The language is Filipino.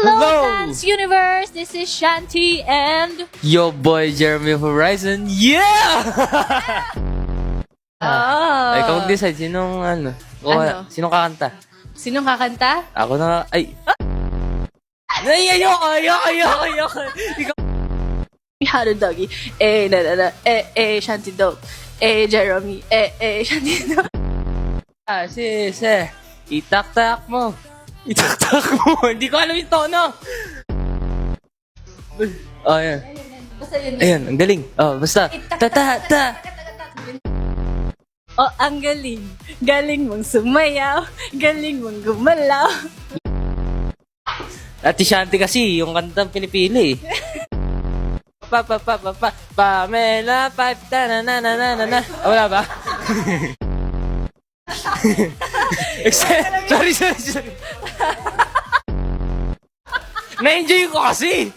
Hello! Dance Universe! This is Shanti and... Yo boy, Jeremy Horizon. Yeah! Ay, ikaw decide. Sinong ano? Ano? Sinong kakanta? Sinong kakanta? Ako na. Ay! Ay, ayoko. Ikaw. Haro Doggy. Shanti Dog. Jeremy. Shanti Dog. Sis, itak-tak mo. Hindi ko alam yung tono. Oh, ayan. Basta yun. Ayan, ang galing. Oh, basta. Ta. Oh, ang galing. Galing mong sumayaw. Galing mong gumalaw. Ate Shanti kasi, yung kantang pinipili. Pamela, na. Wala ba? Sorry. Na-enjoy ko kasi.